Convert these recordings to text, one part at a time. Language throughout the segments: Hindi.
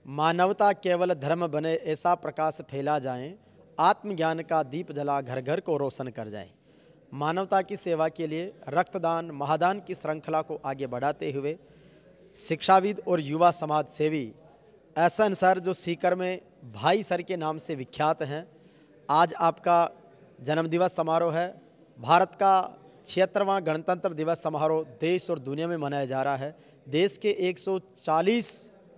मानवता केवल धर्म बने ऐसा प्रकाश फैला जाए, आत्मज्ञान का दीप जला घर घर को रोशन कर जाए। मानवता की सेवा के लिए रक्तदान महादान की श्रृंखला को आगे बढ़ाते हुए शिक्षाविद और युवा समाज सेवी एसएन सर, जो सीकर में भाई सर के नाम से विख्यात हैं, आज आपका जन्मदिवस समारोह है। भारत का 76वां गणतंत्र दिवस समारोह देश और दुनिया में मनाया जा रहा है। देश के 140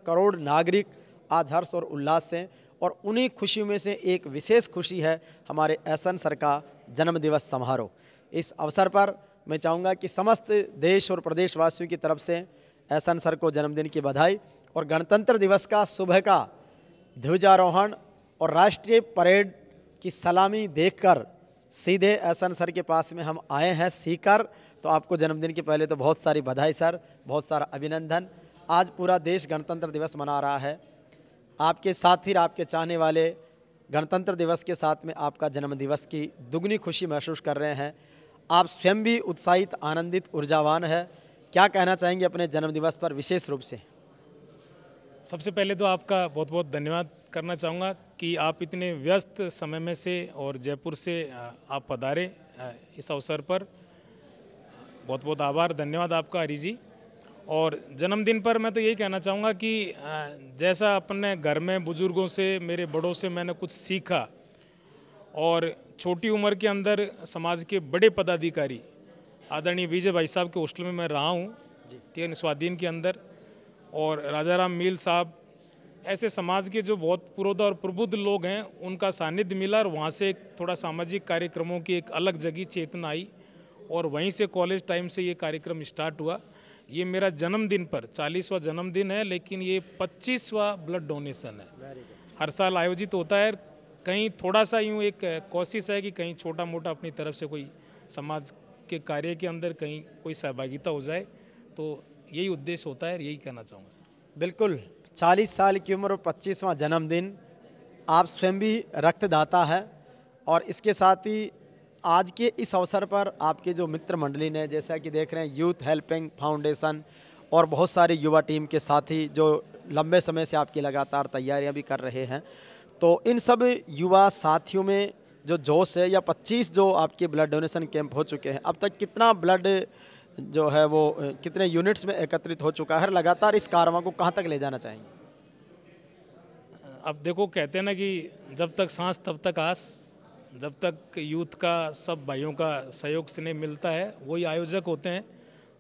करोड़ नागरिक आज हर्ष और उल्लास से, और उन्हीं खुशियों में से एक विशेष खुशी है हमारे एसएन सर का जन्मदिवस समारोह। इस अवसर पर मैं चाहूँगा कि समस्त देश और प्रदेशवासियों की तरफ से एसएन सर को जन्मदिन की बधाई और गणतंत्र दिवस का सुबह का ध्वजारोहण और राष्ट्रीय परेड की सलामी देखकर सीधे एसएन सर के पास में हम आए हैं सीकर। तो आपको जन्मदिन के पहले तो बहुत सारी बधाई सर, बहुत सारा अभिनंदन। आज पूरा देश गणतंत्र दिवस मना रहा है। आपके साथी, आपके चाहने वाले गणतंत्र दिवस के साथ में आपका जन्मदिवस की दुगनी खुशी महसूस कर रहे हैं। आप स्वयं भी उत्साहित, आनंदित, ऊर्जावान है। क्या कहना चाहेंगे अपने जन्मदिवस पर विशेष रूप से? सबसे पहले तो आपका बहुत बहुत धन्यवाद करना चाहूँगा कि आप इतने व्यस्त समय में से और जयपुर से आप पधारे इस अवसर पर। बहुत बहुत आभार, धन्यवाद आपका हरी जी। और जन्मदिन पर मैं तो यही कहना चाहूँगा कि जैसा अपने घर में बुज़ुर्गों से, मेरे बड़ों से मैंने कुछ सीखा, और छोटी उम्र के अंदर समाज के बड़े पदाधिकारी आदरणीय विजय भाई साहब के हॉस्टल में मैं रहा हूँ, ठीक है, स्वाधीन के अंदर, और राजा राम मील साहब, ऐसे समाज के जो बहुत पुरोधा और प्रबुद्ध लोग हैं, उनका सानिध्य मिला और वहाँ से एक थोड़ा सामाजिक कार्यक्रमों की एक अलग जगह चेतना आई, और वहीं से कॉलेज टाइम से ये कार्यक्रम स्टार्ट हुआ। ये मेरा जन्मदिन पर 40वां जन्मदिन है, लेकिन ये 25वां ब्लड डोनेशन है। हर साल आयोजित होता है। कहीं थोड़ा सा यूँ एक कोशिश है कि कहीं छोटा मोटा अपनी तरफ से कोई समाज के कार्य के अंदर कहीं कोई सहभागिता हो जाए, तो यही उद्देश्य होता है, यही कहना चाहूँगा सर। बिल्कुल, 40 साल की उम्र और 25वां जन्मदिन। आप स्वयं भी रक्तदाता है, और इसके साथ ही आज के इस अवसर पर आपके जो मित्र मंडली ने, जैसा कि देख रहे हैं यूथ हेल्पिंग फाउंडेशन और बहुत सारे युवा टीम के साथी जो लंबे समय से आपकी लगातार तैयारियां भी कर रहे हैं, तो इन सब युवा साथियों में जो जोश है, या 25 जो आपके ब्लड डोनेशन कैंप हो चुके हैं, अब तक कितना ब्लड जो है वो कितने यूनिट्स में एकत्रित हो चुका है? लगातार इस कारवां को कहाँ तक ले जाना चाहेंगे? अब देखो, कहते हैं ना कि जब तक सांस तब तक आस। जब तक यूथ का, सब भाइयों का सहयोग स्नेह मिलता है, वही आयोजक होते हैं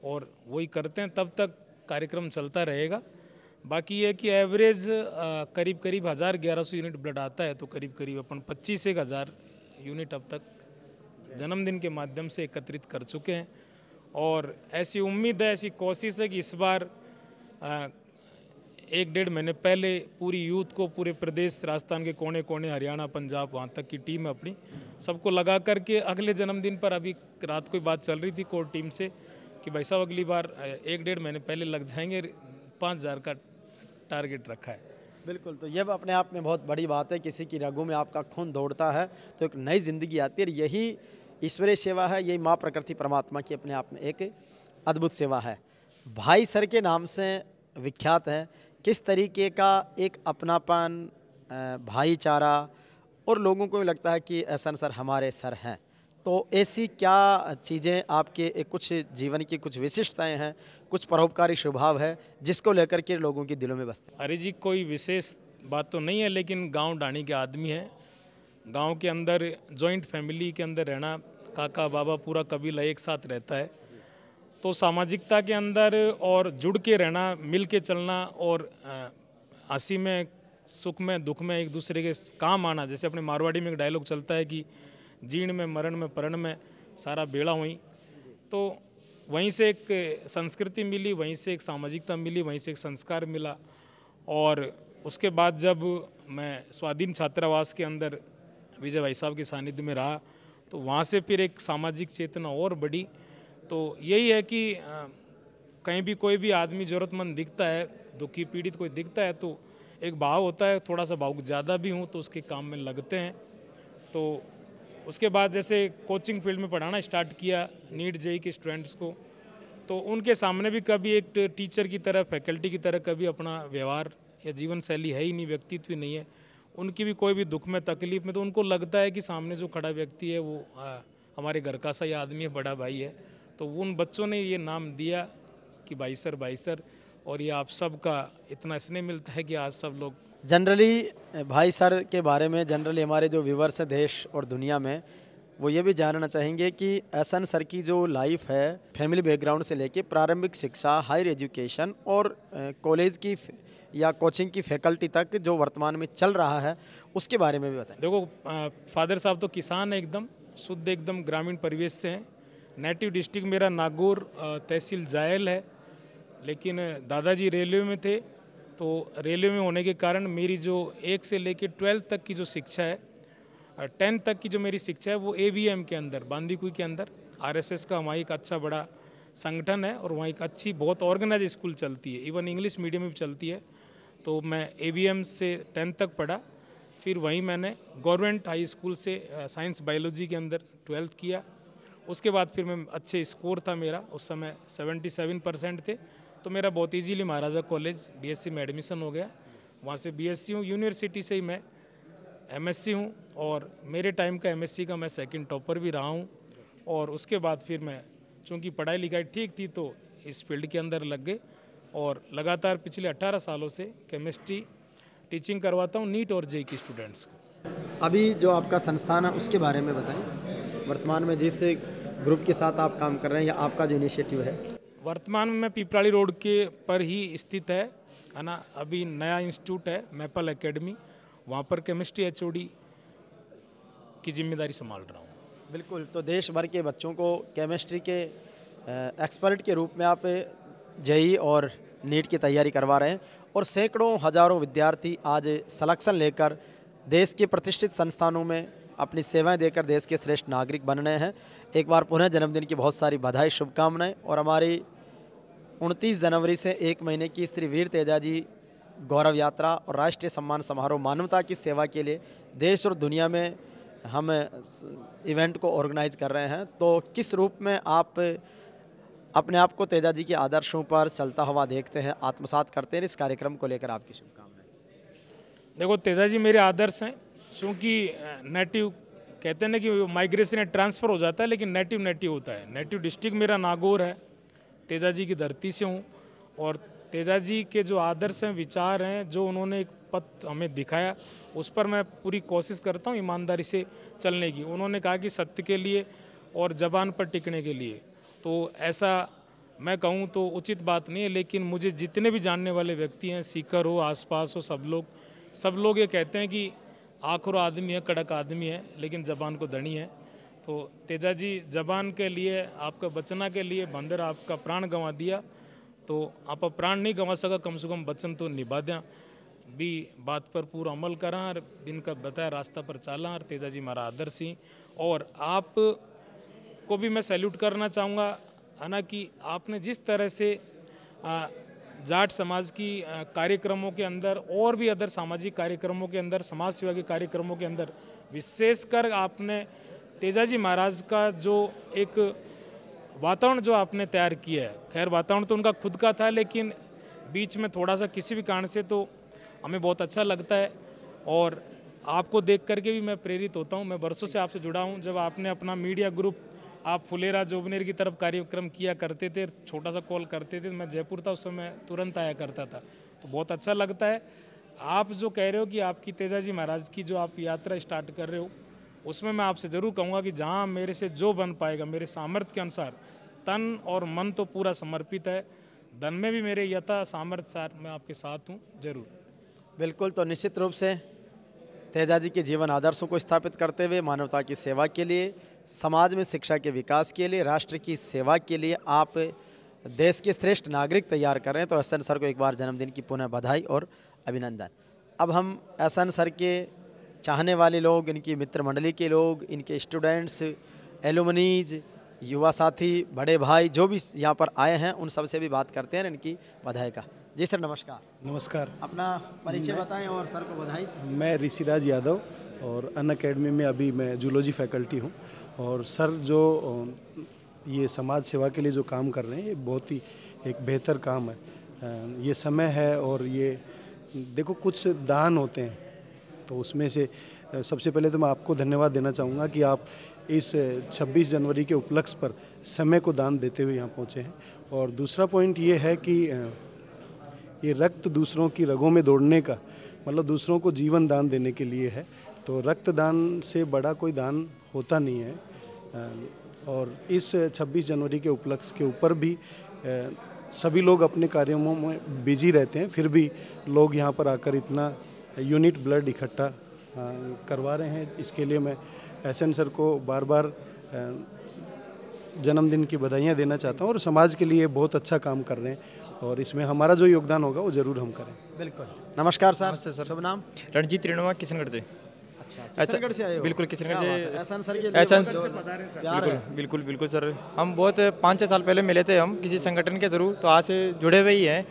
और वही करते हैं, तब तक कार्यक्रम चलता रहेगा। बाकी ये कि एवरेज करीब करीब 1100 यूनिट ब्लड आता है, तो करीब करीब अपन 25-1000 यूनिट अब तक जन्मदिन के माध्यम से एकत्रित कर चुके हैं। और ऐसी उम्मीद है, ऐसी कोशिश है कि इस बार 1-1.5 महीने पहले पूरी यूथ को, पूरे प्रदेश, राजस्थान के कोने कोने, हरियाणा, पंजाब, वहाँ तक की टीम अपनी सबको लगा करके अगले जन्मदिन पर, अभी रात को बात चल रही थी कोर टीम से कि भाई साहब अगली बार 1-1.5 महीने पहले लग जाएंगे, 5000 का टारगेट रखा है। बिल्कुल, तो यह अपने आप में बहुत बड़ी बात है। किसी की रगों में आपका खून दौड़ता है तो एक नई जिंदगी आती है। यही ईश्वरीय सेवा है, यही माँ प्रकृति परमात्मा की अपने आप में एक अद्भुत सेवा है। भाई सर के नाम से विख्यात है। किस तरीके का एक अपनापन, भाईचारा, और लोगों को भी लगता है कि एसएन सर हमारे सर हैं, तो ऐसी क्या चीज़ें आपके कुछ जीवन की कुछ विशिष्टताएं हैं, कुछ परोपकारी स्वभाव है जिसको लेकर के लोगों के दिलों में बसते हैं? अरे जी, कोई विशेष बात तो नहीं है, लेकिन गांव ढाणी के आदमी हैं। गांव के अंदर जॉइंट फैमिली के अंदर रहना, काका बाबा पूरा कबीला एक साथ रहता है, तो सामाजिकता के अंदर और जुड़ के रहना, मिल के चलना, और हंसी में, सुख में, दुख में एक दूसरे के काम आना। जैसे अपने मारवाड़ी में एक डायलॉग चलता है कि जीण में, मरण में, परण में सारा बेड़ा हुई। तो वहीं से एक संस्कृति मिली, वहीं से एक सामाजिकता मिली, वहीं से एक संस्कार मिला। और उसके बाद जब मैं स्वाधीन छात्रावास के अंदर विजय भाई साहब के सानिध्य में रहा, तो वहाँ से फिर एक सामाजिक चेतना और बढ़ी। तो यही है कि कहीं भी कोई भी आदमी ज़रूरतमंद दिखता है, दुखी पीड़ित कोई दिखता है, तो एक भाव होता है, थोड़ा सा भावुक ज़्यादा भी हूँ तो उसके काम में लगते हैं। तो उसके बाद जैसे कोचिंग फील्ड में पढ़ाना स्टार्ट किया नीट जेईई के स्टूडेंट्स को, तो उनके सामने भी कभी एक टीचर की तरह, फैकल्टी की तरह कभी अपना व्यवहार या जीवन शैली है ही नहीं, व्यक्तित्व ही नहीं है, उनकी भी कोई भी दुख में तकलीफ में तो उनको लगता है कि सामने जो खड़ा व्यक्ति है वो हमारे घर का सा ही आदमी है, बड़ा भाई है। तो उन बच्चों ने ये नाम दिया कि भाई सर, और ये आप सबका इतना स्नेह मिलता है कि आज सब लोग जनरली भाई सर के बारे में जनरली हमारे जो व्यूवर्स हैं देश और दुनिया में, वो ये भी जानना चाहेंगे कि एहसन सर की जो लाइफ है फैमिली बैकग्राउंड से लेके प्रारंभिक शिक्षा, हायर एजुकेशन और कॉलेज की या कोचिंग की फैकल्टी तक जो वर्तमान में चल रहा है उसके बारे में भी बताएं। देखो, फादर साहब तो किसान है, एकदम शुद्ध, एकदम ग्रामीण परिवेश से हैं। नेटिव डिस्ट्रिक्ट मेरा नागौर तहसील जायल है, लेकिन दादाजी रेलवे में थे, तो रेलवे में होने के कारण मेरी जो 1 से लेकर 12 तक की जो शिक्षा है, 10 तक की जो मेरी शिक्षा है वो AVM के अंदर, बांदीकुई के अंदर RSS का वहाँ एक अच्छा बड़ा संगठन है और वहाँ एक अच्छी बहुत ऑर्गेनाइज स्कूल चलती है, इवन इंग्लिश मीडियम में भी चलती है। तो मैं AVM से 10 तक पढ़ा, फिर वहीं मैंने गवर्नमेंट हाई स्कूल से साइंस बायोलॉजी के अंदर 12th किया। उसके बाद फिर मैं अच्छे स्कोर था मेरा, उस समय 77% थे, तो मेरा बहुत इजीली महाराजा कॉलेज BSc में एडमिशन हो गया। वहाँ से BSc हूँ, यूनिवर्सिटी से ही मैं MSc हूँ, और मेरे टाइम का MSc का मैं सेकंड टॉपर भी रहा हूँ। और उसके बाद फिर मैं, चूँकि पढ़ाई लिखाई ठीक थी, तो इस फील्ड के अंदर लग गए और लगातार पिछले 18 सालों से केमिस्ट्री टीचिंग करवाता हूँ नीट और JEE की स्टूडेंट्स को। अभी जो आपका संस्थान है उसके बारे में बताएं, वर्तमान में जिस ग्रुप के साथ आप काम कर रहे हैं या आपका जो इनिशिएटिव है। वर्तमान में मैं पिपराड़ी रोड के पर ही स्थित है ना। अभी नया इंस्टीट्यूट है मैपल एकेडमी, वहाँ पर केमिस्ट्री HOD की जिम्मेदारी संभाल रहा हूँ। बिल्कुल, तो देश भर के बच्चों को केमिस्ट्री के एक्सपर्ट के रूप में आप JEE और नीट की तैयारी करवा रहे हैं, और सैकड़ों हजारों विद्यार्थी आज सलेक्शन लेकर देश के प्रतिष्ठित संस्थानों में अपनी सेवाएं देकर देश के श्रेष्ठ नागरिक बन रहे हैं। एक बार पुनः जन्मदिन की बहुत सारी बधाई, शुभकामनाएं। और हमारी 29 जनवरी से 1 महीने की श्री वीर तेजाजी गौरव यात्रा और राष्ट्रीय सम्मान समारोह मानवता की सेवा के लिए देश और दुनिया में हम इवेंट को ऑर्गेनाइज कर रहे हैं। तो किस रूप में आप अपने आप को तेजाजी के आदर्शों पर चलता हुआ देखते हैं, आत्मसात करते हैं? इस कार्यक्रम को लेकर आपकी शुभकामनाएं। देखो, तेजाजी मेरे आदर्श हैं, क्योंकि नेटिव कहते हैं ना कि माइग्रेशन या ट्रांसफ़र हो जाता है, लेकिन नेटिव होता है। नेटिव डिस्ट्रिक्ट मेरा नागौर है, तेजाजी की धरती से हूँ, और तेजाजी के जो आदर्श हैं, विचार हैं, जो उन्होंने एक पथ हमें दिखाया, उस पर मैं पूरी कोशिश करता हूँ ईमानदारी से चलने की। उन्होंने कहा कि सत्य के लिए और जबान पर टिकने के लिए, तो ऐसा मैं कहूँ तो उचित बात नहीं है, लेकिन मुझे जितने भी जानने वाले व्यक्ति हैं, सीकर हो, आसपास हो, सब लोग ये कहते हैं कि आखिर आदमी है, कड़क आदमी है, लेकिन जबान को धनी है। तो तेजाजी जबान के लिए, आपका बचना के लिए बंदर आपका प्राण गंवा दिया, तो आप प्राण नहीं गंवा सका, कम से कम बचन तो निभा दें भी, बात पर पूरा अमल करा और बिन का बताया रास्ता पर चला। और तेजाजी हमारा आदर्श ही, और आप को भी मैं सैल्यूट करना चाहूँगा, है ना, कि आपने जिस तरह से जाट समाज की कार्यक्रमों के अंदर और भी अदर सामाजिक कार्यक्रमों के अंदर, समाज सेवा के कार्यक्रमों के अंदर, विशेषकर आपने तेजाजी महाराज का जो एक वातावरण जो आपने तैयार किया है, खैर वातावरण तो उनका खुद का था, लेकिन बीच में थोड़ा सा किसी भी कारण से तो हमें बहुत अच्छा लगता है, और आपको देख करके भी मैं प्रेरित होता हूँ। मैं वर्षों से आपसे जुड़ा हूँ। जब आपने अपना मीडिया ग्रुप, आप फुलेरा जोबनेर की तरफ कार्यक्रम किया करते थे, छोटा सा कॉल करते थे, मैं जयपुर था उस समय, तुरंत आया करता था, तो बहुत अच्छा लगता है। आप जो कह रहे हो कि आपकी तेजाजी महाराज की जो आप यात्रा स्टार्ट कर रहे हो, उसमें मैं आपसे ज़रूर कहूँगा कि जहाँ मेरे से जो बन पाएगा, मेरे सामर्थ्य के अनुसार, तन और मन तो पूरा समर्पित है, धन में भी मेरे यथा सामर्थ्य सार मैं आपके साथ हूँ, जरूर। बिल्कुल, तो निश्चित रूप से तेजाजी के जीवन आदर्शों को स्थापित करते हुए मानवता की सेवा के लिए, समाज में शिक्षा के विकास के लिए, राष्ट्र की सेवा के लिए आप देश के श्रेष्ठ नागरिक तैयार कर रहे हैं। तो एहसन सर को एक बार जन्मदिन की पुनः बधाई और अभिनंदन। अब हम एहसन सर के चाहने वाले लोग, इनकी मित्र मंडली के लोग, इनके स्टूडेंट्स, एलुमनीज, युवा साथी, बड़े भाई जो भी यहाँ पर आए हैं, उन सब से भी बात करते हैं इनकी बधाई का। जी सर, नमस्कार। नमस्कार। अपना परिचय बताएं और सर को बधाई। मैं ऋषिराज यादव और अनअकैडमी में अभी मैं जूलॉजी फैकल्टी हूँ। और सर जो ये समाज सेवा के लिए जो काम कर रहे हैं, ये बहुत ही एक बेहतर काम है। ये समय है और ये देखो कुछ दान होते हैं, तो उसमें से सबसे पहले तो मैं आपको धन्यवाद देना चाहूँगा कि आप इस 26 जनवरी के उपलक्ष्य पर समय को दान देते हुए यहाँ पहुँचे हैं। और दूसरा पॉइंट ये है कि ये रक्त दूसरों की रगों में दौड़ने का मतलब दूसरों को जीवन दान देने के लिए है, तो रक्तदान से बड़ा कोई दान होता नहीं है। और इस 26 जनवरी के उपलक्ष्य के ऊपर भी सभी लोग अपने कार्यों में बिजी रहते हैं, फिर भी लोग यहाँ पर आकर इतना यूनिट ब्लड इकट्ठा करवा रहे हैं। इसके लिए मैं एसएन सर को बार बार जन्मदिन की बधाइयाँ देना चाहता हूँ और समाज के लिए बहुत अच्छा काम कर रहे हैं और इसमें हमारा जो योगदान होगा वो ज़रूर हम करें। बिल्कुल। नमस्कार सर। नमस्ते सर। शुभ नाम? रणजीत रेणुआ, किशनगढ़ से। अच्छा, किशनगढ़ से आए हो? बिल्कुल किशनगढ़ क्या से। बात है। एहसान सर के लिए एहसान बहुत प्यार बिल्कुल है। बिल्कुल बिल्कुल सर, हम बहुत 5-6 साल पहले मिले थे हम किसी संगठन के थ्रू, तो आज से जुड़े हुए ही हैं,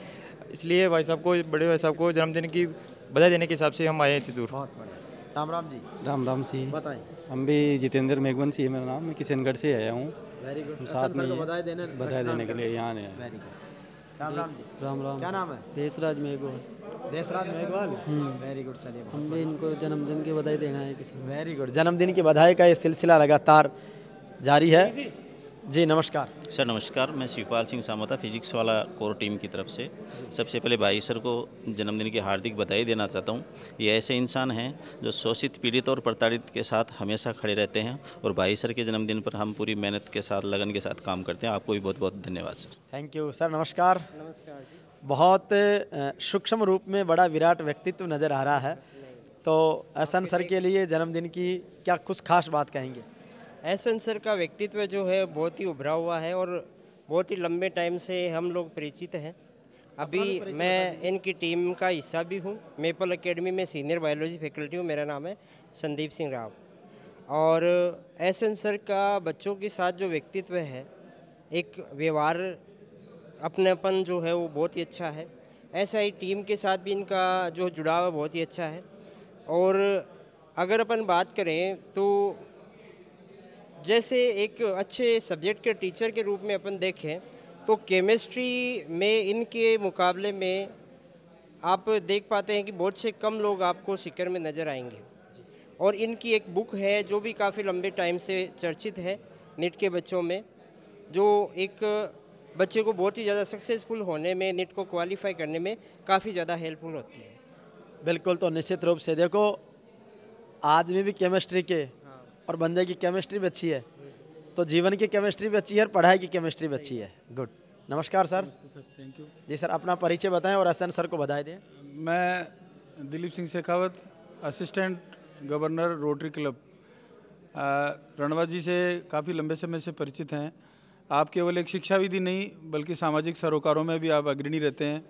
इसलिए भाई साहब को, बड़े भाई साहब को जन्मदिन की बधाई देने के हिसाब से हम आए थे दूर। बहुत बढ़िया। राम राम जी। राम राम सी। बताएं। हम भी जितेंद्र मेघवंशी है मेरा नाम, मैं किशनगढ़ से आया हूँ। Very good. साथ में बधाई देने के लिए यहाँ आए हैं। Very good. राम राम जी। राम राम। क्या नाम है? देशराज मेघवाल। देशराज मेघवाल। Very good. चलिए, हम भी इनको जन्मदिन की बधाई देना है किसी। Very good. जन्मदिन की बधाई का ये सिलसिला लगातार जारी है। जी नमस्कार सर। नमस्कार, मैं शिवपाल सिंह सामोता, फिजिक्स वाला कोर टीम की तरफ से सबसे पहले भाई सर को जन्मदिन की हार्दिक बधाई देना चाहता हूँ। ये ऐसे इंसान हैं जो शोषित, पीड़ित और प्रताड़ित के साथ हमेशा खड़े रहते हैं और भाई सर के जन्मदिन पर हम पूरी मेहनत के साथ, लगन के साथ काम करते हैं। आपको भी बहुत बहुत धन्यवाद सर। Thank you sir. नमस्कार। नमस्कार। बहुत सूक्ष्म रूप में बड़ा विराट व्यक्तित्व नज़र आ रहा है, तो एहसान सर के लिए जन्मदिन की क्या कुछ खास बात कहेंगे? एहसान सर का व्यक्तित्व जो है बहुत ही उभरा हुआ है और बहुत ही लंबे टाइम से हम लोग परिचित हैं। अभी मैं इनकी टीम का हिस्सा भी हूँ। मेपल एकेडमी में सीनियर बायोलॉजी फैकल्टी हूँ। मेरा नाम है संदीप सिंह राव। और एहसान सर का बच्चों के साथ जो व्यक्तित्व है, एक व्यवहार, अपनेपन जो है वो बहुत ही अच्छा है। ऐसा ही टीम के साथ भी इनका जो जुड़ाव है बहुत ही अच्छा है। और अगर अपन बात करें तो जैसे एक अच्छे सब्जेक्ट के टीचर के रूप में अपन देखें तो केमिस्ट्री में इनके मुकाबले में आप देख पाते हैं कि बहुत से कम लोग आपको सीकर में नज़र आएंगे। और इनकी एक बुक है जो भी काफ़ी लंबे टाइम से चर्चित है नीट के बच्चों में, जो एक बच्चे को बहुत ही ज़्यादा सक्सेसफुल होने में, नीट को क्वालिफाई करने में काफ़ी ज़्यादा हेल्पफुल होती है। बिल्कुल। तो निश्चित रूप से देखो, आदमी भी केमिस्ट्री के और बंदे की केमिस्ट्री भी अच्छी है, तो जीवन की केमिस्ट्री भी अच्छी है और पढ़ाई की केमिस्ट्री भी अच्छी है। गुड। नमस्कार सर। Thank you. जी सर, अपना परिचय बताएं और एहसान सर को बधाई दें। मैं Dilip Singh Shekhawat, assistant governor rotary club. Ranwa ji से काफ़ी लंबे समय से परिचित हैं। आप केवल एक शिक्षाविदी नहीं बल्कि सामाजिक सरोकारों में भी आप अग्रणी रहते हैं।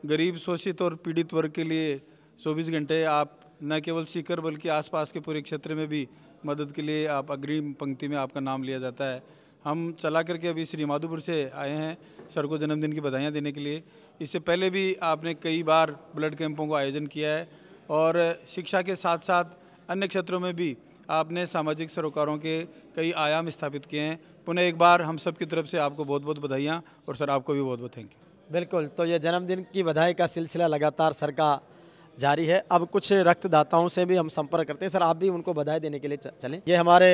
गरीब, शोषित और पीड़ित वर्ग के लिए 24 घंटे आप न केवल सीकर बल्कि आसपास के पूरे क्षेत्र में भी मदद के लिए आप अग्रिम पंक्ति में आपका नाम लिया जाता है। हम चला करके अभी श्री माधोपुर से आए हैं सर को जन्मदिन की बधाइयाँ देने के लिए। इससे पहले भी आपने कई बार ब्लड कैंपों का आयोजन किया है और शिक्षा के साथ साथ अन्य क्षेत्रों में भी आपने सामाजिक सरोकारों के कई आयाम स्थापित किए हैं। पुनः एक बार हम सब की तरफ से आपको बहुत बहुत बधाइयाँ और सर आपको भी बहुत बहुत थैंक यू। बिल्कुल। तो ये जन्मदिन की बधाई का सिलसिला लगातार सर का जारी है। अब कुछ रक्तदाताओं से भी हम संपर्क करते हैं। सर आप भी उनको बधाई देने के लिए चलें। ये हमारे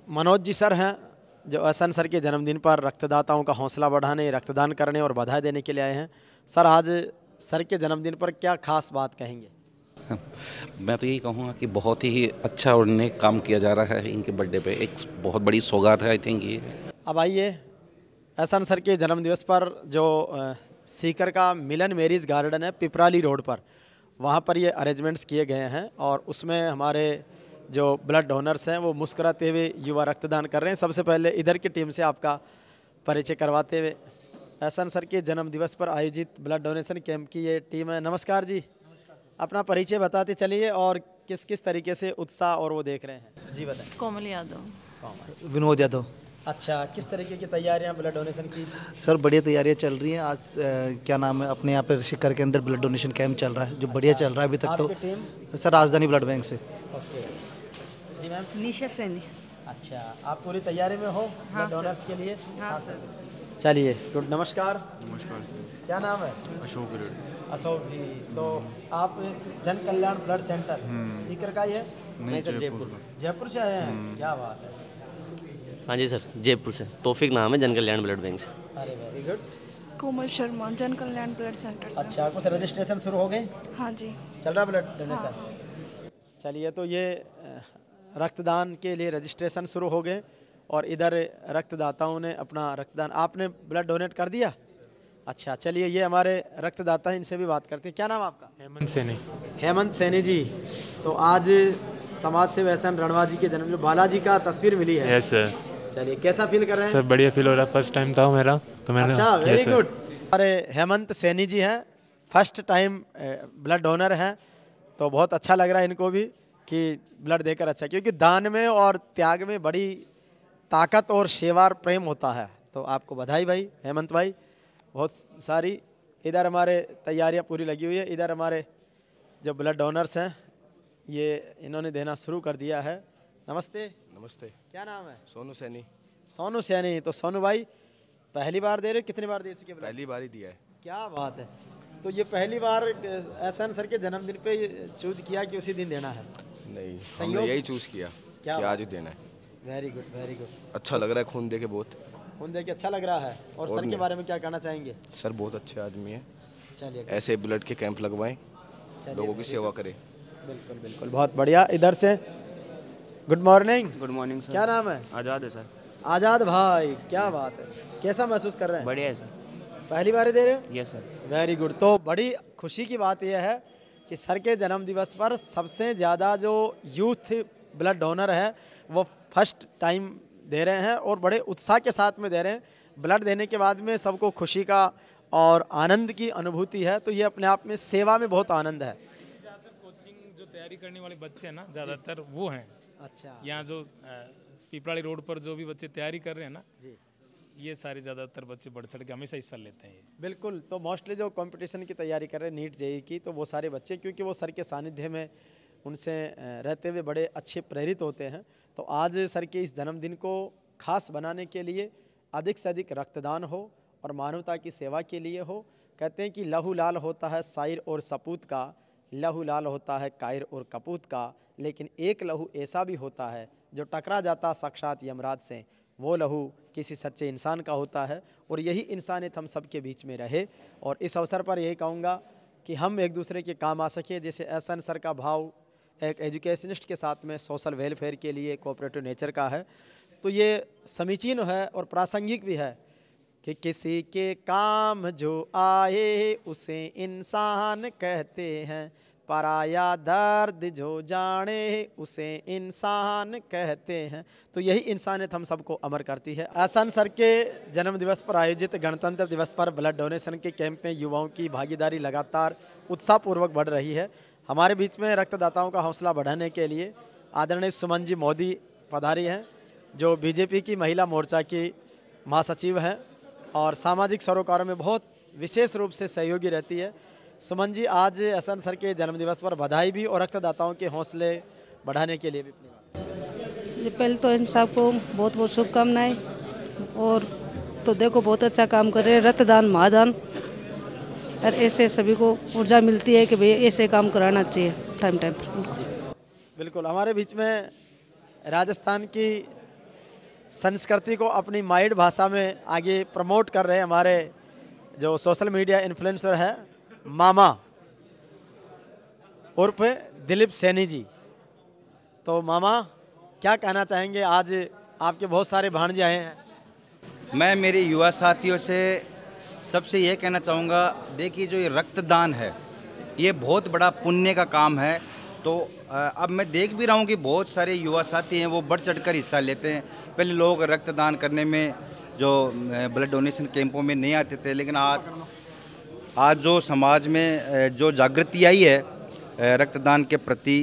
मनोज जी सर हैं जो एहसान सर के जन्मदिन पर रक्तदाताओं का हौसला बढ़ाने, रक्तदान करने और बधाई देने के लिए आए हैं। सर आज सर के जन्मदिन पर क्या खास बात कहेंगे? मैं तो यही कहूँगा कि बहुत ही अच्छा और नेक काम किया जा रहा है इनके बर्थडे पे। एक बहुत बड़ी सौगात है आई थिंक ये। अब आइए, एहसान सर के जन्मदिवस पर जो सीकर का मिलन मैरिज गार्डन है पिपराली रोड पर, वहाँ पर ये अरेंजमेंट्स किए गए हैं और उसमें हमारे जो ब्लड डोनर्स हैं वो मुस्कुराते हुए युवा रक्तदान कर रहे हैं। सबसे पहले इधर की टीम से आपका परिचय करवाते हुए, एहसान सर के जन्मदिवस पर आयोजित ब्लड डोनेशन कैंप की ये टीम है। नमस्कार जी। अपना परिचय बताते चलिए और किस किस तरीके से उत्साह और वो देख रहे हैं। जी बताएं। कोमल यादव। विनोद यादव। अच्छा, किस तरीके की तैयारियां ब्लड डोनेशन की? सर बढ़िया तैयारियां चल रही हैं। आज क्या नाम है, अपने यहाँ पर शिकर के अंदर ब्लड डोनेशन कैंप चल रहा है जो बढ़िया चल रहा है अभी तक। तो टीम सर राजधानी ब्लड बैंक से। ओके जी मैम। निशा सैनी। अच्छा, आप पूरी तैयारी में हो ब्लड डोनर्स के लिए? हाँ सर। चलिए गुड। नमस्कार। नमस्कार सर। क्या नाम है? अशोक रेड्डी। अशोक जी, तो आप जन कल्याण ब्लड सेंटर सीकर का ही है? नहीं सर, जयपुर से आए हैं, क्या बात है। हाँ जी सर, जयपुर से। तौफिक नाम है, जन कल्याण ब्लड बैंक से। अरे वेरी गुड। कोमल शर्मा, जन कल्याण ब्लड सेंटर से। अच्छा, कुछ रजिस्ट्रेशन शुरू हो गए? हाँ जी, चल रहा ब्लड डोनेशन? चलिए, तो ये रक्तदान के लिए रजिस्ट्रेशन शुरू हो गए और इधर रक्तदाताओं ने अपना रक्तदान, आपने ब्लड डोनेट कर दिया? अच्छा, चलिए ये हमारे रक्तदाता हैं, इनसे भी बात करते हैं। क्या नाम आपका? हेमंत सैनी। हेमंत सैनी जी, तो आज समाज सेवी एहसान रणवा जी के जन्मदिन बालाजी का तस्वीर मिली है। Yes sir. चलिए, कैसा फील कर रहे हैं? सर बढ़िया फील हो रहा है, फर्स्ट टाइम था मेरा तो मैंने। अच्छा, वेरी गुड। हमारे हेमंत सैनी जी हैं, फर्स्ट टाइम ब्लड डोनर हैं, तो बहुत अच्छा लग रहा है इनको भी कि ब्लड देकर अच्छा, क्योंकि दान में और त्याग में बड़ी ताकत और सेवा और प्रेम होता है। तो आपको बधाई भाई हेमंत भाई, बहुत सारी। इधर हमारे तैयारियां पूरी लगी हुई है, इधर हमारे जो ब्लड डोनर्स हैं ये इन्होंने देना शुरू कर दिया है। नमस्ते। नमस्ते। क्या नाम है? सोनू सैनी। सोनू सैनी, तो सोनू भाई पहली बार दे रहे, कितनी बार दे चुके? पहली बार ही दिया है। क्या बात है। तो ये पहली बार एहसान सर के जन्मदिन पे चूज किया कि उसी दिन देना है? नहीं, हमने यही चूज किया कि आज ही देना है। Very good, very good. अच्छा लग रहा है, खून दे के बहुत। खून दे के अच्छा लग रहा है। और सर के बारे में क्या कहना चाहेंगे? सर बहुत अच्छे आदमी है। चलिए, ऐसे ब्लड के कैंप लगवाएं, लोगों की सेवा करें। बिल्कुल बिल्कुल, बहुत बढ़िया। इधर से good morning. Good morning sir. क्या नाम है? आज़ाद है सर। आज़ाद भाई, क्या बात है, कैसा महसूस कर रहे हैं? बढ़िया है सर। पहली बार दे रहे हो? Yes sir. Very good. तो बड़ी खुशी की बात यह है कि सर के जन्म दिवस पर सबसे ज़्यादा जो यूथ ब्लड डोनर है वो फर्स्ट टाइम दे रहे हैं और बड़े उत्साह के साथ में दे रहे हैं। ब्लड देने के बाद में सबको खुशी का और आनंद की अनुभूति है, तो ये अपने आप में सेवा में बहुत आनंद है। ज़्यादातर कोचिंग जो तैयारी करने वाले बच्चे हैं ना, ज़्यादातर वो हैं। अच्छा। यहाँ जो पिपराड़ी रोड पर जो भी बच्चे तैयारी कर रहे हैं ना जी, ये सारे ज़्यादातर बच्चे बढ़ चढ़ के हमेशा हिस्सा लेते हैं। बिल्कुल। तो मोस्टली जो कंपटीशन की तैयारी कर रहे हैं नीट जेईई की, तो वो सारे बच्चे, क्योंकि वो सर के सानिध्य में उनसे रहते हुए बड़े अच्छे प्रेरित होते हैं। तो आज सर के इस जन्मदिन को खास बनाने के लिए अधिक से अधिक रक्तदान हो और मानवता की सेवा के लिए हो। कहते हैं कि लहू लाल होता है साइर और सपूत का, लहू लाल होता है कायर और कपूत का, लेकिन एक लहू ऐसा भी होता है जो टकरा जाता साक्षात यमराज से, वो लहू किसी सच्चे इंसान का होता है। और यही इंसानियत हम सब के बीच में रहे। और इस अवसर पर यही कहूँगा कि हम एक दूसरे के काम आ सके। जैसे एहसान सर का भाव एक एजुकेशनिस्ट के साथ में सोशल वेलफेयर के लिए कोऑपरेटिव नेचर का है, तो ये समीचीन है और प्रासंगिक भी है कि किसी के काम जो आए उसे इंसान कहते हैं, पराया दर्द जो जाने उसे इंसान कहते हैं। तो यही इंसानियत हम सबको अमर करती है। एहसान सर के जन्म दिवस पर आयोजित गणतंत्र दिवस पर ब्लड डोनेशन के कैंप में युवाओं की भागीदारी लगातार उत्साहपूर्वक बढ़ रही है। हमारे बीच में रक्तदाताओं का हौसला बढ़ाने के लिए आदरणीय सुमन जी मोदी पधारी हैं, जो बीजेपी की महिला मोर्चा की महासचिव हैं और सामाजिक सरोकारों में बहुत विशेष रूप से सहयोगी रहती है। सुमन जी, आज एहसान सर के जन्मदिवस पर बधाई भी और रक्तदाताओं के हौसले बढ़ाने के लिए भी अपनी पहले तो इन सबको बहुत बहुत शुभकामनाएं। और तो देखो बहुत अच्छा काम कर रहे हैं, रक्तदान महादान, और ऐसे सभी को ऊर्जा मिलती है कि भाई ऐसे काम कराना चाहिए टाइम टाइम पर। बिल्कुल। हमारे बीच में राजस्थान की संस्कृति को अपनी माइड भाषा में आगे प्रमोट कर रहे हमारे जो सोशल मीडिया इन्फ्लुएंसर है मामा उर्फ दिलीप सैनी जी। तो मामा क्या कहना चाहेंगे? आज आपके बहुत सारे भांजे आए हैं। मैं मेरे युवा साथियों से सबसे ये कहना चाहूँगा, देखिए जो ये रक्तदान है ये बहुत बड़ा पुण्य का काम है। तो अब मैं देख भी रहा हूँ कि बहुत सारे युवा साथी हैं वो बढ़ चढ़कर हिस्सा लेते हैं। पहले लोग रक्तदान करने में जो ब्लड डोनेशन कैंपों में नहीं आते थे, लेकिन आज जो समाज में जो जागृति आई है रक्तदान के प्रति,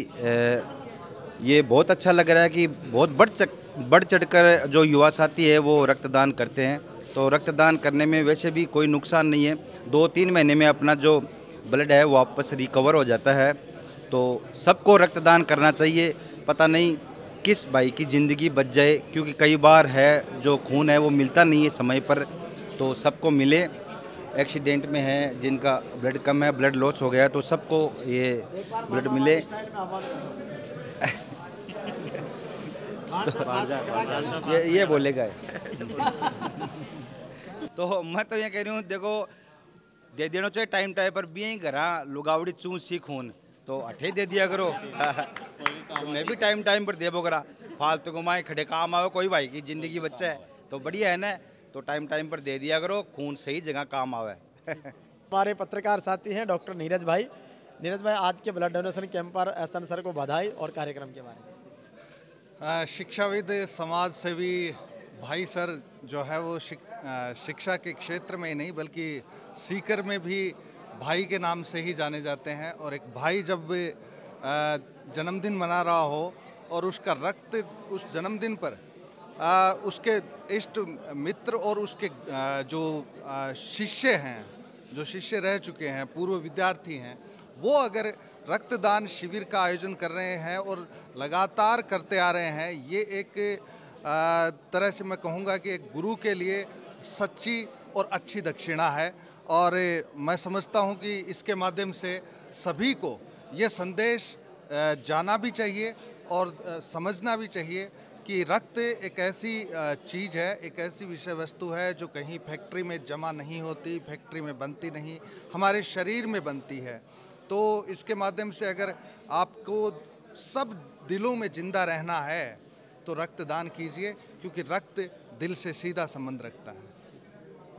ये बहुत अच्छा लग रहा है कि बहुत बढ़ चढ़कर जो युवा साथी है वो रक्तदान करते हैं। तो रक्तदान करने में वैसे भी कोई नुकसान नहीं है, 2-3 महीने में अपना जो ब्लड है वो वापस रिकवर हो जाता है। तो सबको रक्तदान करना चाहिए। पता नहीं किस भाई की ज़िंदगी बच जाए, क्योंकि कई बार है जो खून है वो मिलता नहीं है समय पर। तो सबको मिले, एक्सीडेंट में है, जिनका ब्लड कम है, ब्लड लॉस हो गया, तो सबको ये ब्लड मिले। तो ये बोलेगा। तो मैं तो ये कह रही हूँ, देखो दे देना चाहिए टाइम पर भी घरा लुगावड़ी चूस सी खून, तो अठे दे दिया करो। तो मैं भी टाइम पर देबो करा, फालतू को माए खड़े काम आवे, कोई भाई की जिंदगी बच्चा है तो बढ़िया है ना, तो टाइम पर दे दिया करो, खून सही जगह काम आवे। हमारे पत्रकार साथी हैं डॉक्टर नीरज भाई। नीरज भाई, आज के ब्लड डोनेशन कैंप पर एहसन सर को बधाई और कार्यक्रम के बारे में। शिक्षाविद, समाज सेवी भाई सर जो है वो शिक्षा के क्षेत्र में ही नहीं बल्कि सीकर में भी भाई के नाम से ही जाने जाते हैं। और एक भाई जब जन्मदिन मना रहा हो और उसका रक्त उस जन्मदिन पर उसके इष्ट मित्र और उसके जो शिष्य हैं, जो शिष्य रह चुके हैं, पूर्व विद्यार्थी हैं, वो अगर रक्तदान शिविर का आयोजन कर रहे हैं और लगातार करते आ रहे हैं, ये एक तरह से मैं कहूँगा कि एक गुरु के लिए सच्ची और अच्छी दक्षिणा है। और मैं समझता हूँ कि इसके माध्यम से सभी को ये संदेश जाना भी चाहिए और समझना भी चाहिए कि रक्त एक ऐसी चीज़ है, एक ऐसी विषय वस्तु है जो कहीं फैक्ट्री में जमा नहीं होती, फैक्ट्री में बनती नहीं, हमारे शरीर में बनती है। तो इसके माध्यम से अगर आपको सब दिलों में जिंदा रहना है तो रक्तदान कीजिए, क्योंकि रक्त दिल से सीधा संबंध रखता है।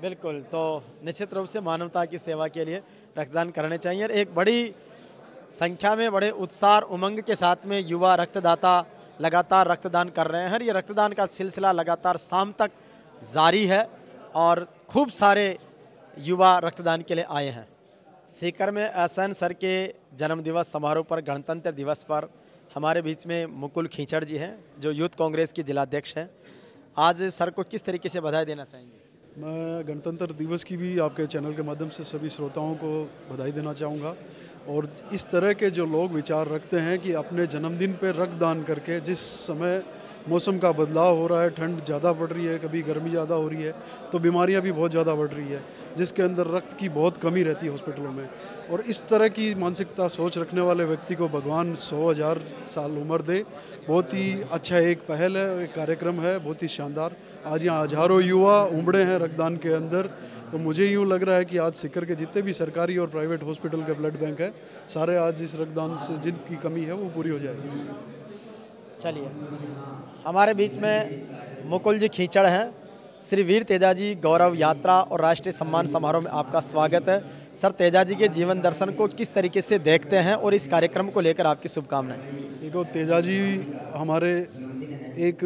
बिल्कुल, तो निश्चित रूप से मानवता की सेवा के लिए रक्तदान करने चाहिए। और एक बड़ी संख्या में, बड़े उत्साह और उमंग के साथ में युवा रक्तदाता लगातार रक्तदान कर रहे हैं। ये रक्तदान का सिलसिला लगातार शाम तक जारी है और खूब सारे युवा रक्तदान के लिए आए हैं। सीकर में एहसन सर के जन्मदिवस समारोह पर, गणतंत्र दिवस पर हमारे बीच में मुकुल खींचड़ जी हैं जो यूथ कांग्रेस के जिलाध्यक्ष हैं। आज सर को किस तरीके से बधाई देना चाहेंगे? मैं गणतंत्र दिवस की भी आपके चैनल के माध्यम से सभी श्रोताओं को बधाई देना चाहूँगा। और इस तरह के जो लोग विचार रखते हैं कि अपने जन्मदिन पर रक्तदान करके, जिस समय मौसम का बदलाव हो रहा है, ठंड ज़्यादा पड़ रही है, कभी गर्मी ज़्यादा हो रही है, तो बीमारियां भी बहुत ज़्यादा बढ़ रही है, जिसके अंदर रक्त की बहुत कमी रहती है हॉस्पिटलों में। और इस तरह की मानसिकता, सोच रखने वाले व्यक्ति को भगवान 100,000 साल उम्र दे। बहुत ही अच्छा एक पहल है, एक कार्यक्रम है, बहुत ही शानदार। आज यहाँ हज़ारों युवा उमड़े हैं रक्तदान के अंदर। तो मुझे यूँ लग रहा है कि आज सीकर के जितने भी सरकारी और प्राइवेट हॉस्पिटल के ब्लड बैंक है, सारे आज इस रक्तदान से जिनकी कमी है वो पूरी हो जाएगी। चलिए, हमारे बीच में मुकुल जी खींचड़ हैं। श्री वीर तेजाजी गौरव यात्रा और राष्ट्रीय सम्मान समारोह में आपका स्वागत है। सर, तेजाजी के जीवन दर्शन को किस तरीके से देखते हैं और इस कार्यक्रम को लेकर आपकी शुभकामनाएं? देखो, तेजाजी हमारे एक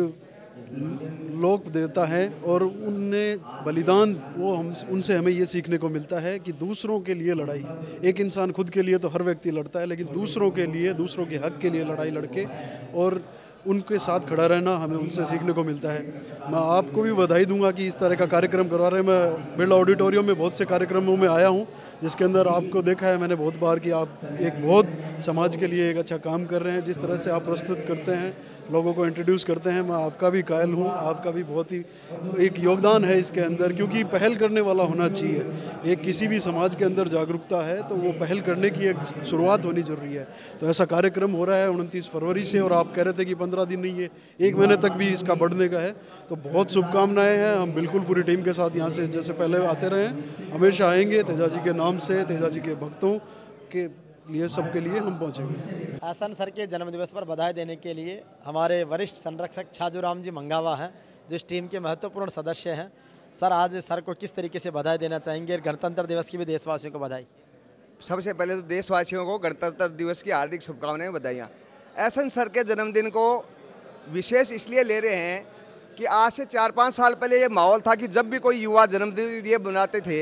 लोक देवता हैं और उनने बलिदान, वो हम उनसे हमें ये सीखने को मिलता है कि दूसरों के लिए लड़ाई, एक इंसान खुद के लिए तो हर व्यक्ति लड़ता है, लेकिन दूसरों के लिए, दूसरों के हक के लिए लड़ाई लड़के और उनके साथ खड़ा रहना हमें उनसे सीखने को मिलता है। मैं आपको भी बधाई दूंगा कि इस तरह का कार्यक्रम करवा रहे हैं। मैं बिरला ऑडिटोरियम में बहुत से कार्यक्रमों में आया हूं, जिसके अंदर आपको देखा है मैंने बहुत बार कि आप एक बहुत समाज के लिए एक अच्छा काम कर रहे हैं। जिस तरह से आप प्रस्तुत करते हैं, लोगों को इंट्रोड्यूस करते हैं, मैं आपका भी कायल हूँ। आपका भी बहुत ही एक योगदान है इसके अंदर, क्योंकि पहल करने वाला होना चाहिए। एक किसी भी समाज के अंदर जागरूकता है तो वो पहल करने की एक शुरुआत होनी जरूरी है। तो ऐसा कार्यक्रम हो रहा है 29 फरवरी से, और आप कह रहे थे कि 15 दिन नहीं है, 1 महीने तक भी इसका बढ़ने का है। तो बहुत शुभकामनाएं हैं। हम बिल्कुल पूरी टीम के साथ यहाँ से जैसे पहले आते रहे हैं, हमेशा आएंगे। तेजाजी के नाम से, तेजाजी के भक्तों के लिए, सबके लिए हम पहुँचेंगे। एहसन सर के जन्मदिवस पर बधाई देने के लिए हमारे वरिष्ठ संरक्षक छाजूराम जी मंगावा हैं, जो इस टीम के महत्वपूर्ण सदस्य हैं। सर, आज सर को किस तरीके से बधाई देना चाहेंगे? गणतंत्र दिवस की भी देशवासियों को बधाई। सबसे पहले तो देशवासियों को गणतंत्र दिवस की हार्दिक शुभकामनाएं, बधाइयाँ। एहसन सर के जन्मदिन को विशेष इसलिए ले रहे हैं कि आज से 4-5 साल पहले ये माहौल था कि जब भी कोई युवा जन्मदिन ये बनाते थे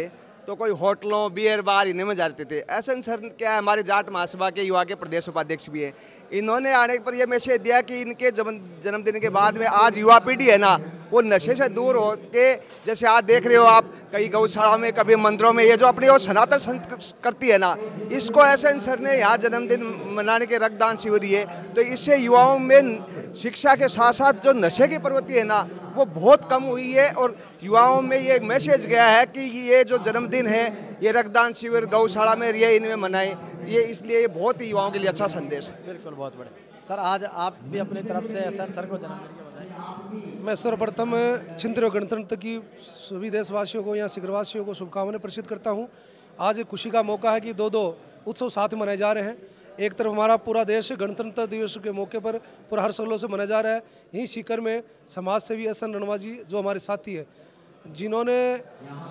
तो कोई होटलों बियर बार इन्हें में जाते थे। एहसन सर क्या है, हमारे जाट महासभा के युवा के प्रदेश उपाध्यक्ष भी हैं। इन्होंने आने पर यह मैसेज दिया कि इनके जन्मदिन के बाद में आज युवा पीढ़ी है ना, वो नशे से दूर हो के, जैसे आज देख रहे हो आप कई गौशाला में कभी मंदिरों में ये जो अपनी वो सनातन संस्कृति करती है ना, इसको एहसन सर ने यहाँ जन्मदिन मनाने के रक्तदान शिविर दिए। तो इससे युवाओं में शिक्षा के साथ साथ जो नशे की प्रवृत्ति है ना वो बहुत कम हुई है, और युवाओं में ये मैसेज गया है कि ये जो जन्मदिन है ये रक्तदान शिविर गौशाला में ये इनमें मनाएं, ये इसलिए ये बहुत ही युवाओं के लिए अच्छा संदेश है। बिल्कुल, बहुत बढ़िया सर। आज आप भी अपनी तरफ से एहसन सर को जन्मदिन की बधाई। मैं सर्वप्रथम छिंदरो गणतंत्र की सभी देशवासियों को, यहाँ शिखरवासियों को शुभकामनाएं प्रेषित करता हूँ। आज एक खुशी का मौका है कि दो उत्सव साथ में मनाए जा रहे हैं। एक तरफ हमारा पूरा देश गणतंत्र दिवस के मौके पर पूरा हर्षोल्लास से मनाया जा रहा है। यहीं सीकर में समाज सेवी एहसन रणवा जी जो हमारे साथी है, जिन्होंने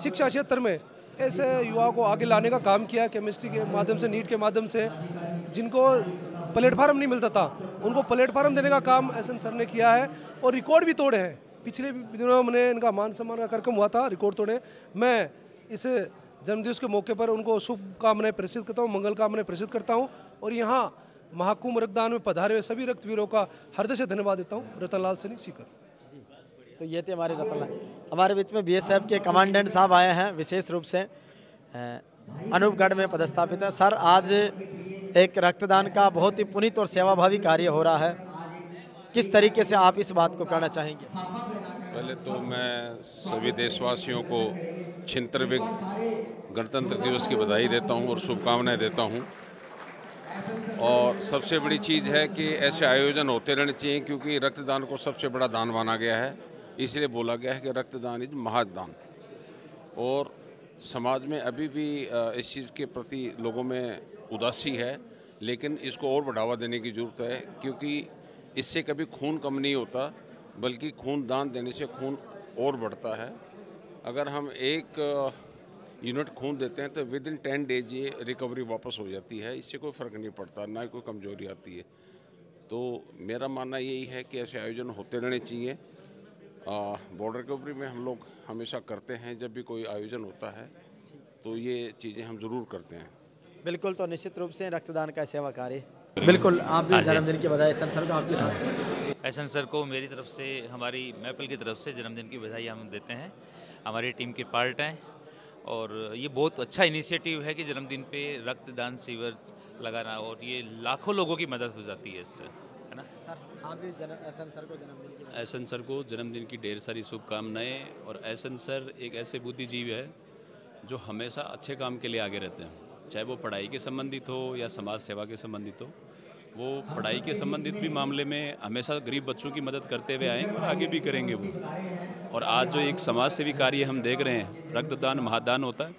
शिक्षा क्षेत्र में ऐसे युवाओं को आगे लाने का काम किया, केमिस्ट्री के माध्यम से, नीट के माध्यम से, जिनको प्लेटफार्म नहीं मिलता था उनको प्लेटफार्म देने का काम एहसन सर ने किया है, और रिकॉर्ड भी तोड़े हैं। पिछले दिनों में इनका मान सम्मान का कार्यक्रम हुआ था, रिकॉर्ड तोड़े। मैं इस जन्मदिवस के मौके पर उनको शुभकामनाएं प्रेषित करता हूँ, मंगल कामनाएं प्रेषित करता हूँ, और यहाँ महाकुंभ रक्तदान में पधारे हुए सभी रक्तवीरों का हृदय से धन्यवाद देता हूँ। रतनलाल सैनी, सीकर। तो ये थे हमारे रतनलाल। हमारे बीच में बीएसएफ के कमांडेंट साहब आए हैं, विशेष रूप से अनूपगढ़ में पदस्थापित है। सर, आज एक रक्तदान का बहुत ही पुनीत और सेवाभावी कार्य हो रहा है, किस तरीके से आप इस बात को कहना चाहेंगे? पहले तो मैं सभी देशवासियों को 76वें गणतंत्र दिवस की बधाई देता हूं और शुभकामनाएं देता हूं। और सबसे बड़ी चीज़ है कि ऐसे आयोजन होते रहने चाहिए, क्योंकि रक्तदान को सबसे बड़ा दान माना गया है। इसलिए बोला गया है कि रक्तदान इज महादान। और समाज में अभी भी इस चीज़ के प्रति लोगों में उदासी है, लेकिन इसको और बढ़ावा देने की ज़रूरत है, क्योंकि इससे कभी खून कम नहीं होता, बल्कि खून दान देने से खून और बढ़ता है। अगर हम एक यूनिट खून देते हैं तो विद इन 10 डेज ये रिकवरी वापस हो जाती है, इससे कोई फ़र्क नहीं पड़ता, ना ही कोई कमजोरी आती है। तो मेरा मानना यही है कि ऐसे आयोजन होते रहने चाहिए। बॉर्डर रिकवरी में हम लोग हमेशा करते हैं, जब भी कोई आयोजन होता है तो ये चीज़ें हम ज़रूर करते हैं। बिल्कुल, तो निश्चित रूप से रक्तदान का सेवा कार्य। बिल्कुल, आप भी जन्मदिन की बधाई एहसन सर को आपके साथ। एहसन सर को मेरी तरफ से, हमारी मैपल की तरफ से जन्मदिन की बधाई हम देते हैं। हमारी टीम के पार्ट हैं, और ये बहुत अच्छा इनिशिएटिव है कि जन्मदिन पे रक्तदान शिविर लगाना, और ये लाखों लोगों की मदद हो जाती है इससे, है ना सर? आप भी एहसन सर को जन्मदिन की बधाई। एहसन सर को जन्मदिन की ढेर सारी शुभकामनाएं। और एहसन सर एक ऐसे बुद्धिजीवी है जो हमेशा अच्छे काम के लिए आगे रहते हैं, चाहे वो पढ़ाई के संबंधित हो या समाज सेवा के संबंधित हो। वो पढ़ाई के संबंधित भी मामले में हमेशा गरीब बच्चों की मदद करते हुए आएंगे और आगे भी करेंगे वो। और आज जो एक समाज सेवी कार्य हम देख रहे हैं, रक्तदान महादान होता है,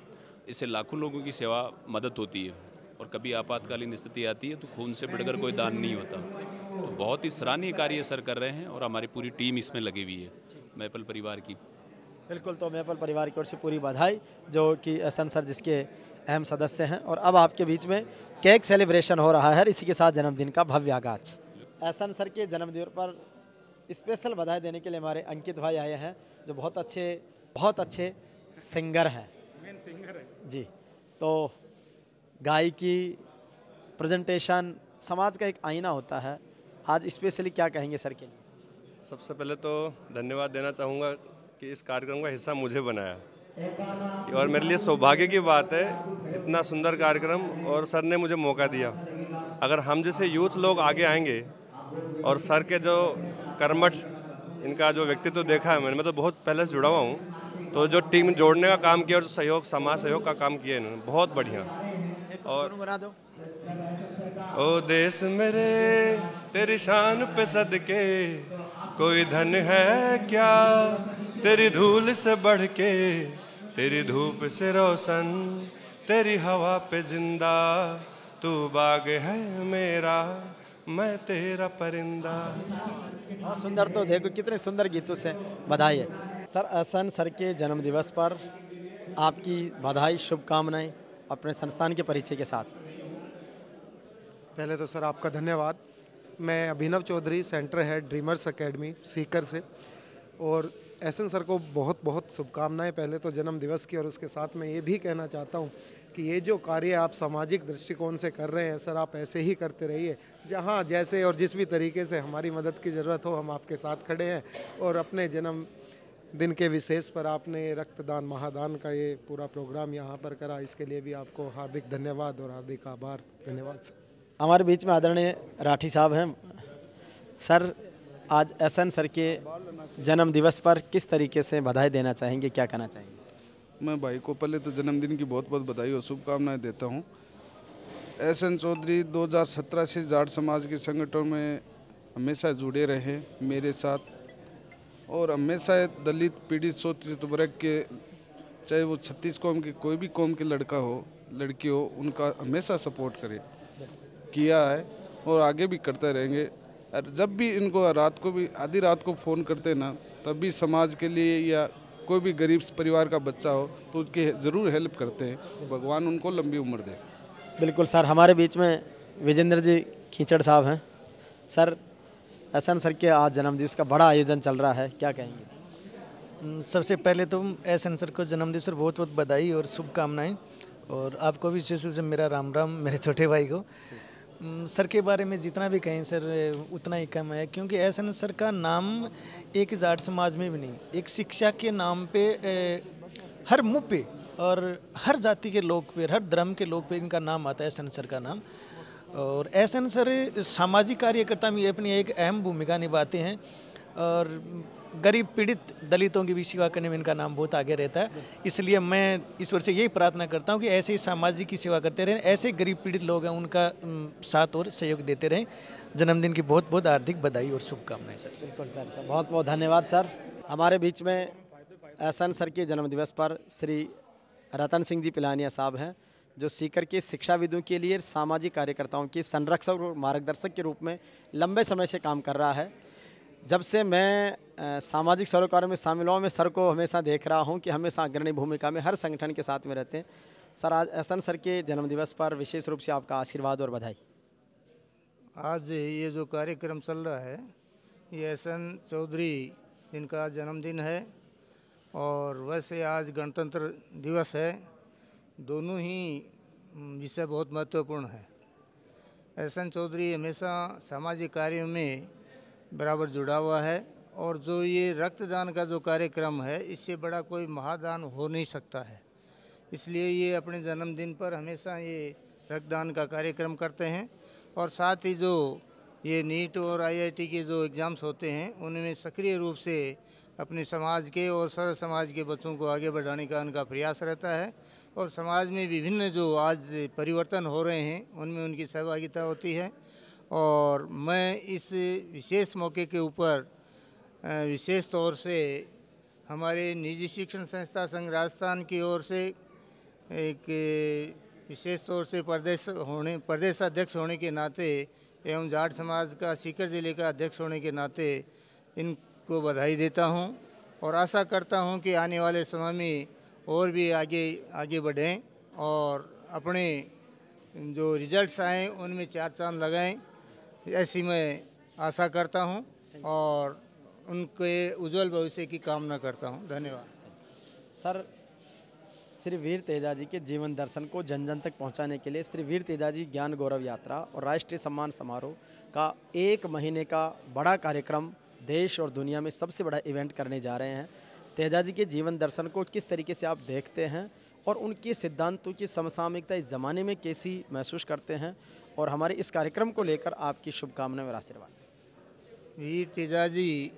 इससे लाखों लोगों की सेवा मदद होती है। और कभी आपातकालीन स्थिति आती है तो खून से बढ़कर कोई दान नहीं होता। तो बहुत ही सराहनीय कार्य सर कर रहे हैं, और हमारी पूरी टीम इसमें लगी हुई है, मैपल परिवार की। बिल्कुल, तो मैपल परिवार की ओर से पूरी बधाई, जो कि एहसन सर जिसके अहम सदस्य हैं। और अब आपके बीच में केक सेलिब्रेशन हो रहा है, इसी के साथ जन्मदिन का भव्य आगाज। एहसन सर के जन्मदिन पर स्पेशल बधाई देने के लिए हमारे अंकित भाई आए हैं, जो बहुत अच्छे सिंगर हैं। मेन सिंगर है जी। तो गायकी, प्रेजेंटेशन समाज का एक आईना होता है। आज स्पेशली क्या कहेंगे सर के लिए? सबसे पहले तो धन्यवाद देना चाहूँगा कि इस कार्यक्रम का हिस्सा मुझे बनाया, और मेरे लिए सौभाग्य की बात है इतना सुंदर कार्यक्रम, और सर ने मुझे मौका दिया। अगर हम जैसे यूथ लोग आगे आएंगे, और सर के जो कर्मठ, इनका जो व्यक्तित्व देखा है मैंने, मैं तो बहुत पहले से जुड़ा हुआ हूँ, तो जो टीम जोड़ने का काम किया और सहयोग, समाज सहयोग का काम किया इन्होंने, बहुत बढ़िया। और बना दो। ओ देश मेरे तेरी शान पे सदके, कोई धन है क्या तेरी धूल से बढ़ के, तेरी धूप से रोशन, तेरी हवा पे जिंदा, तू बाग है मेरा, मैं तेरा परिंदा। बहुत सुंदर, तो देखो कितने सुंदर गीतों से बधाई है। सर, एहसन सर के जन्म दिवस पर आपकी बधाई, शुभकामनाएं अपने संस्थान के परिचय के साथ। पहले तो सर आपका धन्यवाद। मैं Abhinav Chaudhary, centre head dreamers academy Sikar से, और एहसन सर को बहुत बहुत शुभकामनाएं पहले तो जन्म दिवस की, और उसके साथ मैं ये भी कहना चाहता हूँ कि ये जो कार्य आप सामाजिक दृष्टिकोण से कर रहे हैं सर, आप ऐसे ही करते रहिए। जहाँ जैसे और जिस भी तरीके से हमारी मदद की ज़रूरत हो हम आपके साथ खड़े हैं। और अपने जन्म दिन के विशेष पर आपने रक्तदान महादान का ये पूरा प्रोग्राम यहाँ पर करा, इसके लिए भी आपको हार्दिक धन्यवाद और हार्दिक आभार। धन्यवाद सर। हमारे बीच में आदरणीय राठी साहब हैं। सर, आज एहसन सर के जन्म दिवस पर किस तरीके से बधाई देना चाहेंगे, क्या कहना चाहेंगे? मैं भाई को पहले तो जन्मदिन की बहुत बहुत बधाई और शुभकामनाएं देता हूं। एहसन चौधरी 2017 से जाट समाज के संगठन में हमेशा जुड़े रहे मेरे साथ, और हमेशा दलित पीड़ित शोषित वर्ग के, चाहे वो 36 कौम के कोई भी कौम के लड़का हो लड़की हो, उनका हमेशा सपोर्ट किया है और आगे भी करते रहेंगे। और जब भी इनको रात को भी आधी रात को फ़ोन करते ना, तब भी समाज के लिए या कोई भी गरीब परिवार का बच्चा हो तो उसकी ज़रूर हेल्प करते हैं। भगवान उनको लंबी उम्र दे। बिल्कुल सर। हमारे बीच में विजेंद्र जी खींचड़ साहब हैं। सर, एहसन सर के आज जन्मदिवस का बड़ा आयोजन चल रहा है, क्या कहेंगे? सबसे पहले तो एहसन सर को जन्मदिवस पर बहुत बहुत बधाई और शुभकामनाएं, और आपको भी विशेष रूप से मेरा राम राम, मेरे छोटे भाई को। सर के बारे में जितना भी कहें सर उतना ही कम है, क्योंकि एहसन सर का नाम एक जाट समाज में भी नहीं, एक शिक्षा के नाम पे हर मुँह पे और हर जाति के लोग पे, हर धर्म के लोग पे इनका नाम आता है, एहसन सर का नाम। और एहसन सर सामाजिक कार्यकर्ता में अपनी एक अहम भूमिका निभाते हैं, और गरीब पीड़ित दलितों की भी सेवा करने में इनका नाम बहुत आगे रहता है। इसलिए मैं ईश्वर से यही प्रार्थना करता हूं कि ऐसे ही सामाजिक की सेवा करते रहें, ऐसे गरीब पीड़ित लोग हैं उनका साथ और सहयोग देते रहें। जन्मदिन की बहुत बहुत हार्दिक बधाई और शुभकामनाएं सर। बिल्कुल सर, बहुत बहुत धन्यवाद सर। हमारे बीच में एहसन सर के जन्मदिवस पर श्री रतन सिंह जी पिलानिया साहब हैं, जो सीकर के शिक्षाविदों के लिए सामाजिक कार्यकर्ताओं के संरक्षक और मार्गदर्शक के रूप में लंबे समय से काम कर रहा है। जब से मैं सामाजिक सरोकारों में शामिल हुआ, मैं सर को हमेशा देख रहा हूं कि हमेशा अग्रणी भूमिका में हर संगठन के साथ में रहते हैं। सर, आज एहसन सर के जन्मदिवस पर विशेष रूप से आपका आशीर्वाद और बधाई। आज ये जो कार्यक्रम चल रहा है, ये एहसन चौधरी जिनका जन्मदिन है, और वैसे आज गणतंत्र दिवस है। दोनों ही विषय बहुत महत्वपूर्ण है। एहसन चौधरी हमेशा सामाजिक कार्यों में बराबर जुड़ा हुआ है, और जो ये रक्तदान का जो कार्यक्रम है, इससे बड़ा कोई महादान हो नहीं सकता है। इसलिए ये अपने जन्मदिन पर हमेशा ये रक्तदान का कार्यक्रम करते हैं, और साथ ही जो ये नीट और IIT के जो एग्ज़ाम्स होते हैं, उनमें सक्रिय रूप से अपने समाज के और सर्व समाज के बच्चों को आगे बढ़ाने का उनका प्रयास रहता है। और समाज में विभिन्न जो आज परिवर्तन हो रहे हैं, उनमें उनकी सहभागिता होती है। और मैं इस विशेष मौके के ऊपर विशेष तौर से हमारे निजी शिक्षण संस्था संघ राजस्थान की ओर से एक विशेष तौर से प्रदेशाध्यक्ष होने के नाते एवं जाट समाज का सीकर जिले का अध्यक्ष होने के नाते इनको बधाई देता हूं, और आशा करता हूं कि आने वाले समय में और भी आगे बढ़ें और अपने जो रिजल्ट्स आएँ उनमें 4 चांद लगाएं, ऐसी मैं आशा करता हूं और उनके उज्जवल भविष्य की कामना करता हूं। धन्यवाद। सर, श्री वीर तेजा जी के जीवन दर्शन को जन जन तक पहुंचाने के लिए श्री वीर तेजा जी ज्ञान गौरव यात्रा और राष्ट्रीय सम्मान समारोह का 1 महीने का बड़ा कार्यक्रम देश और दुनिया में सबसे बड़ा इवेंट करने जा रहे हैं। तेजा जी के जीवन दर्शन को किस तरीके से आप देखते हैं और उनके सिद्धांतों की समसामयिकता इस ज़माने में कैसी महसूस करते हैं, और हमारे इस कार्यक्रम को लेकर आपकी शुभकामनाएं और आशीर्वाद। वीर तेजा जी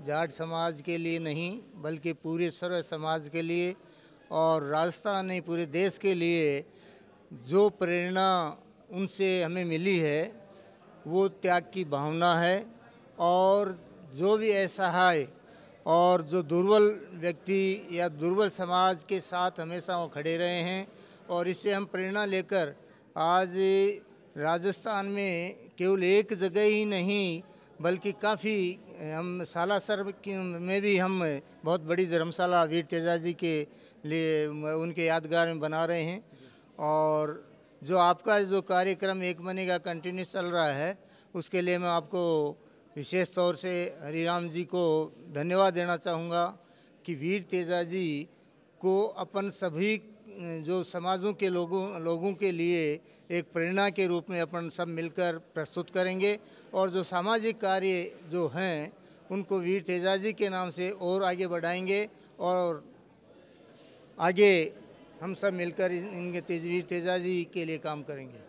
जाट समाज के लिए नहीं बल्कि पूरे सर्व समाज के लिए और राजस्थान नहीं पूरे देश के लिए जो प्रेरणा उनसे हमें मिली है वो त्याग की भावना है, और जो भी असहाय और जो दुर्बल व्यक्ति या दुर्बल समाज के साथ हमेशा वो खड़े रहे हैं। और इससे हम प्रेरणा लेकर आज राजस्थान में केवल एक जगह ही नहीं बल्कि काफ़ी हम सालासर में भी हम बहुत बड़ी धर्मशाला वीर तेजा जी के लिए उनके यादगार में बना रहे हैं। और जो आपका जो कार्यक्रम 1 महीने का कंटिन्यू चल रहा है उसके लिए मैं आपको विशेष तौर से हरिराम जी को धन्यवाद देना चाहूँगा कि वीर तेजा जी को अपन सभी जो समाजों के लोगों के लिए एक प्रेरणा के रूप में अपन सब मिलकर प्रस्तुत करेंगे और जो सामाजिक कार्य जो हैं उनको वीर तेजा जी के नाम से और आगे बढ़ाएंगे और आगे हम सब मिलकर इनके वीर तेजा जी के लिए काम करेंगे।